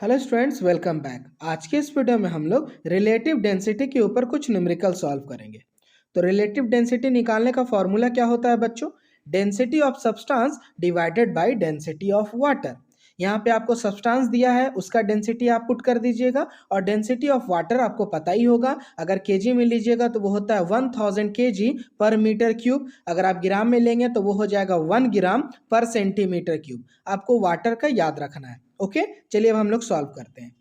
Hello students, welcome back. आज के इस वीडियो में हम लोग रिलेटिव डेंसिटी के ऊपर कुछ न्यूमेरिकल सॉल्व करेंगे। तो रिलेटिव डेंसिटी निकालने का फॉर्मूला क्या होता है बच्चों? Density of substance divided by density of water. यहाँ पे आपको सब्सटेंस दिया है, उसका डेंसिटी आप पुट कर दीजिएगा और डेंसिटी ऑफ वाटर आपको पता ही होगा। अगर केजी में लीजिएगा तो वो होता है 1000 केजी पर मीटर क्यूब। अगर आप ग्राम में लेंगे तो वो हो जाएगा 1 ग्राम पर सेंटीमीटर क्यूब। आपको वाटर का याद रखना है। ओके, चलिए अब हम लोग सॉल्व करते हैं।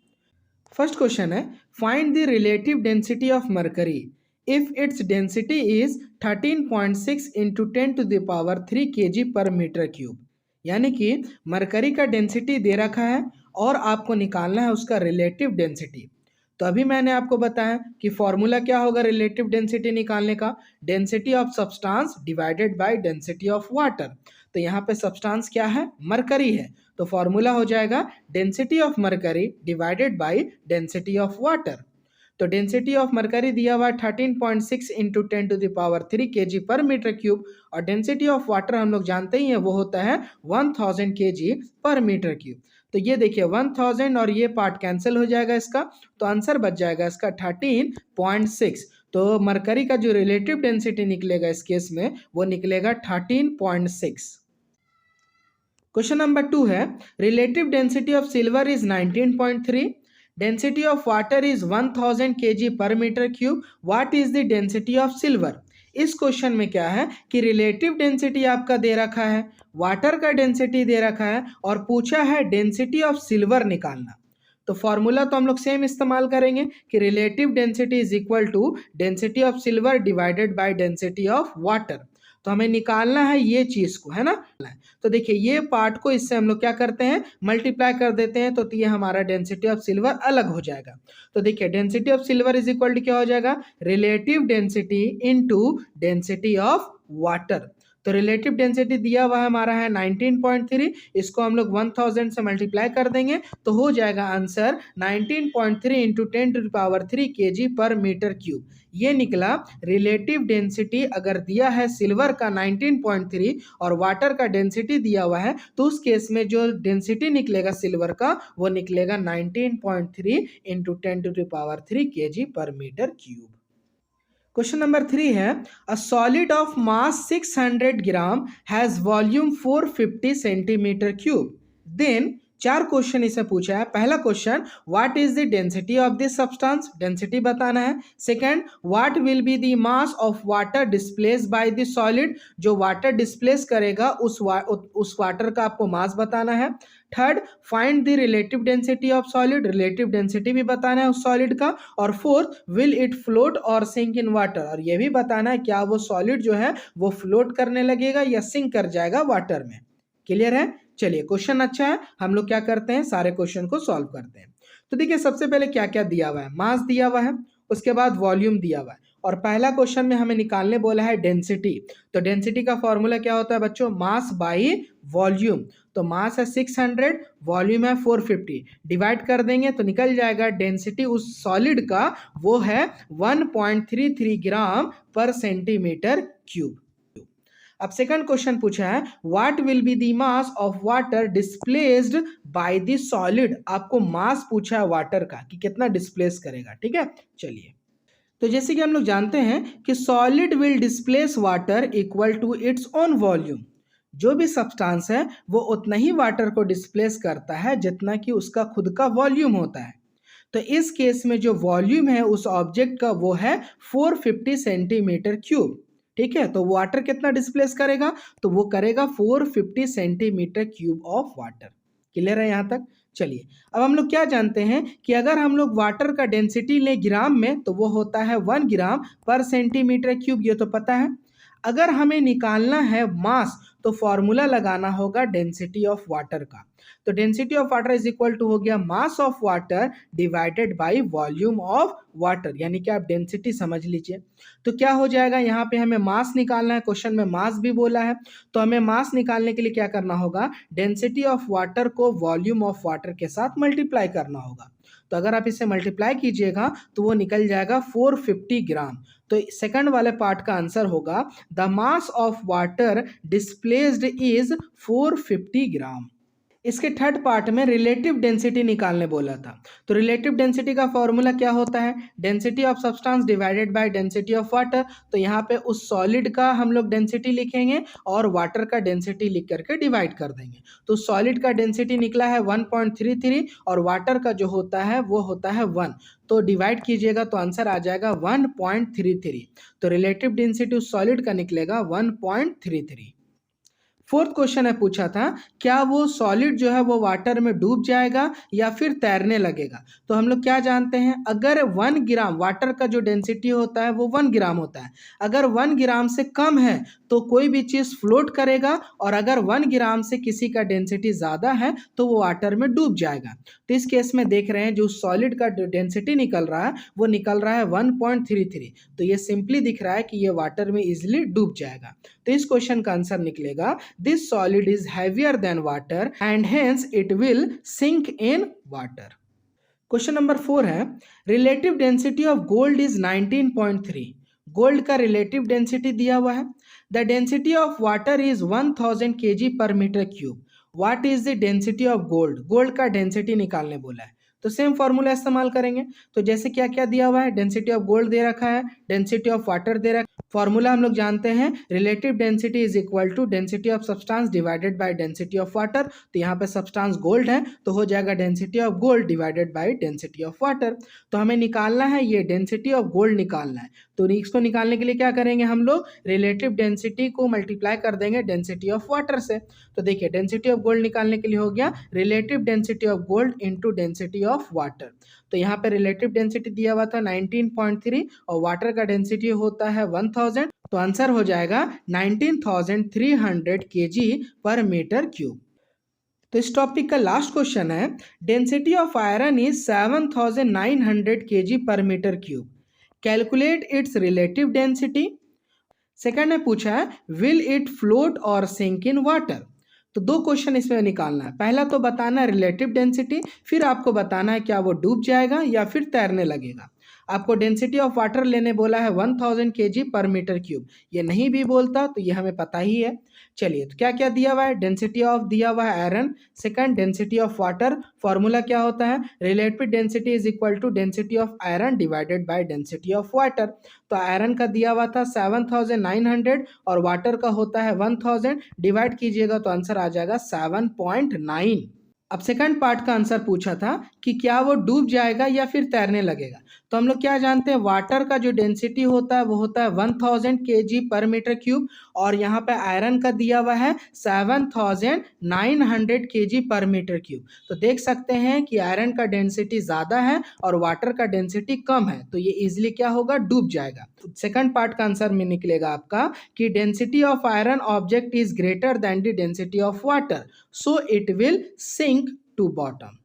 फर्स्ट क्वेश्चन है, find the relative density of mercury if its density is 13.6 into 10⁻³ kg per metre cube. यानी कि मरकरी का डेंसिटी दे रखा है और आपको निकालना है उसका रिलेटिव डेंसिटी। तो अभी मैंने आपको बताया कि फॉर्मूला क्या होगा रिलेटिव डेंसिटी निकालने का, density of substance divided by density of water. तो यहाँ पे सब्सटेंस क्या है? मरकरी है। तो फॉर्मूला हो जाएगा density of mercury divided by density of water. तो डेंसिटी ऑफ मरकरी दिया हुआ 13.6 into 10⁻³ kg per metre cube और डेंसिटी ऑफ वाटर हम लोग जानते ही हैं वो होता है 1000 kg पर मीटर क्यूब। तो ये देखिए 1000 और ये पार्ट कैंसिल हो जाएगा इसका, तो आंसर बच जाएगा इसका 13.6। तो मरकरी का जो रिलेटिव डेंसिटी निकलेगा इस केस में वो निकलेगा 13.6। क्वेश्चन नंबर 2 है, relative density of silver is 19.3, density of water is 1000 kg per metre cube, what is the density of silver. इस क्वेश्चन में क्या है कि रिलेटिव डेंसिटी आपका दे रखा है, वाटर का डेंसिटी दे रखा है और पूछा है डेंसिटी ऑफ सिल्वर निकालना। तो फॉर्मूला तो हम लोग सेम इस्तेमाल करेंगे कि relative density is equal to density of silver divided by density of water. तो हमें निकालना है ये चीज को, है ना। तो देखिए ये पार्ट को इससे हम लोग क्या करते हैं, मल्टीप्लाई कर देते हैं, तो ये हमारा डेंसिटी ऑफ सिल्वर अलग हो जाएगा। तो देखिए density of silver is equal to क्या हो जाएगा, relative density into density of water. तो रिलेटिव डेंसिटी दिया हुआ हमारा है 19.3, इसको हम लोग 1000 से मल्टीप्लाई कर देंगे तो हो जाएगा answer 19.3 into 10⁻³ kg per metre cube. ये निकला रिलेटिव डेंसिटी अगर दिया है सिल्वर का 19.3 और वाटर का डेंसिटी दिया हुआ है तो उस केस में जो डेंसिटी निकलेगा सिल्वर का वो निकलेगा 19.3 into 10⁻³ kg per metre cube. Question number 3 है, a solid of mass 600 gram has volume 450 centimetre cube. Then 4 question इसे पूछा है। पहला question, what is the density of this substance, density बताना है। Second, what will be the mass of water displace by the solid, जो water displace करेगा उस water का आपको मास बताना है। Third, find the relative density of solid, relative density भी बताना है उस सॉलिड का। और फोर्थ, विल इट फ्लोट और सिंक इन वाटर, और ये भी बताना है क्या वो सॉलिड जो है वो फ्लोट करने लगेगा या सिंक कर जाएगा वाटर में। क्लियर है? चलिए क्वेश्चन अच्छा है, हम लोग क्या करते हैं सारे क्वेश्चन को सॉल्व करते हैं। तो देखिए सबसे पहले क्या क्या दिया हुआ है, मास दिया हुआ है, उसके बाद वॉल्यूम दिया हुआ है और पहला क्वेश्चन में हमें निकालने बोला है डेंसिटी। तो डेंसिटी का फॉर्मूला क्या होता है बच्चों, मास बाई वॉल्यूम। तो मास है 600, वॉल्यूम है 450, डिवाइड कर देंगे तो निकल जाएगा डेंसिटी उस सॉलिड का वो है 1.33 ग्राम पर सेंटीमीटर क्यूब। अब सेकंड क्वेश्चन पूछा है, what will be the mass of water displaced by the solid. आपको मास पूछा है वाटर का कि कितना डिस्प्लेस करेगा। ठीक है, चलिए तो जैसे कि हम लोग जानते हैं कि solid will displace water equal to its own volume. जो भी सब्सटेंस है वो उतना ही वाटर को डिस्प्लेस करता है जितना कि उसका खुद का वॉल्यूम होता है। तो इस केस में जो वॉल्यूम है उस ऑब्जेक्ट का वो है 450 सेंटीमीटर क्यूब। ठीक है, तो वाटर कितना डिस्प्लेस करेगा, तो वो करेगा 450 centimetre cube of water. Clear है यहाँ तक? चलिए अब हम लोग क्या जानते हैं कि अगर हम लोग वाटर का डेंसिटी ले ग्राम में तो वो होता है 1 ग्राम पर सेंटीमीटर क्यूब, ये तो पता है। अगर हमें निकालना है मास तो फॉर्मूला लगाना होगा डेंसिटी ऑफ वाटर का। तो density of water is equal to हो गया mass of water divided by volume of water, यानी कि आप डेंसिटी समझ लीजिए। तो क्या हो जाएगा, यहाँ पे हमें मास निकालना है, क्वेश्चन में मास भी बोला है, तो हमें मास निकालने के लिए क्या करना होगा, डेंसिटी ऑफ वाटर को वॉल्यूम ऑफ वाटर के साथ मल्टीप्लाई करना होगा। तो अगर आप इसे मल्टीप्लाई कीजिएगा तो वो निकल जाएगा 450 ग्राम। तो सेकंड वाले पार्ट का आंसर होगा the mass of water displaced is 450 ग्राम। इसके थर्ड पार्ट में रिलेटिव डेंसिटी निकालने बोला था। तो रिलेटिव डेंसिटी का फॉर्मूला क्या होता है? Density of substance divided by density of water. तो यहाँ पे उस सॉलिड का हम लोग डेंसिटी लिखेंगे और वाटर का डेंसिटी लिख करके डिवाइड कर देंगे। तो सॉलिड का डेंसिटी निकला है 1.33 और वाटर का जो होता है वो होता है 1। तो डिवाइड कीजिएगा तो आंसर आ जाएगा 1.33। तो रिलेटिव डेंसिटी उस सॉलिड का निकलेगा 1.33। फोर्थ क्वेश्चन है पूछा था, क्या वो सॉलिड जो है वो वाटर में डूब जाएगा या फिर तैरने लगेगा? तो हम लोग क्या जानते हैं, अगर 1 ग्राम वाटर का जो डेंसिटी होता है वो 1 ग्राम होता है। अगर 1 ग्राम से कम है तो कोई भी चीज़ फ्लोट करेगा, और अगर 1 ग्राम से किसी का डेंसिटी ज़्यादा है तो वो वाटर में डूब जाएगा। तो इस केस में देख रहे हैं जो सॉलिड का डेंसिटी निकल रहा है वो निकल रहा है 1.33। तो ये सिंपली दिख रहा है कि ये वाटर में इजिली डूब जाएगा। तो इस क्वेश्चन का आंसर निकलेगा this solid is heavier than water and hence it will sink in water. Question number 4 है, relative density of gold is 19.3। Gold का रिलेटिव डेंसिटी दिया हुआ है। The density of water is 1000 kg per metre cube. What is the density of gold? Gold का density निकालने बोला है। तो सेम फॉर्मूला इस्तेमाल करेंगे। तो जैसे क्या क्या दिया हुआ है, डेंसिटी ऑफ गोल्ड दे रखा है, डेंसिटी ऑफ वाटर दे रखा है। फॉर्मूला हम लोग जानते हैं, relative density is equal to density of substance divided by density of water. तो यहाँ पे सब्सटेंस गोल्ड है तो हो जाएगा density of gold divided by density of water. तो हमें निकालना है ये डेंसिटी ऑफ गोल्ड निकालना है। तो इसको निकालने के लिए क्या करेंगे हम लोग, रिलेटिव डेंसिटी को मल्टीप्लाई कर देंगे डेंसिटी ऑफ वाटर से। तो देखिए डेंसिटी ऑफ गोल्ड निकालने के लिए हो गया relative density of gold into density of water. तो यहाँ पे रिलेटिव डेंसिटी दिया हुआ था 19.3 और वाटर का डेंसिटी होता है 1000। तो आंसर हो जाएगा 19,300 kg पर मीटर क्यूब। तो इस टॉपिक का लास्ट क्वेश्चन है, density of iron is 7900 kg per metre cube. Calculate its relative density. Second में पूछा है, विल इट फ्लोट और सिंक इन वाटर। तो दो क्वेश्चन इसमें निकालना है। पहला तो बताना है रिलेटिव डेंसिटी, फिर आपको बताना है क्या वो डूब जाएगा या फिर तैरने लगेगा। आपको डेंसिटी ऑफ वाटर लेने बोला है 1000 kg पर मीटर क्यूब। ये नहीं भी बोलता तो ये हमें पता ही है। चलिए तो क्या क्या दिया हुआ है, डेंसिटी ऑफ दिया हुआ है iron, second density of water. Formula क्या होता है, relative density is equal to density of iron divided by density of water. तो आयरन का दिया हुआ था 7900 और वाटर का होता है 1000। डिवाइड कीजिएगा तो आंसर आ जाएगा 7.9। अब सेकंड पार्ट का आंसर पूछा था कि क्या वो डूब जाएगा या फिर तैरने लगेगा। तो हम लोग क्या जानते हैं, वाटर का जो डेंसिटी होता है वो होता है 1000 kg पर मीटर क्यूब, और यहाँ पे आयरन का दिया हुआ है 7900 kg पर मीटर क्यूब। तो देख सकते हैं कि आयरन का डेंसिटी ज़्यादा है और वाटर का डेंसिटी कम है, तो ये इजिली क्या होगा, डूब जाएगा। सेकंड पार्ट का आंसर में निकलेगा आपका कि density of iron object is greater than the density of water, so it will sink to bottom.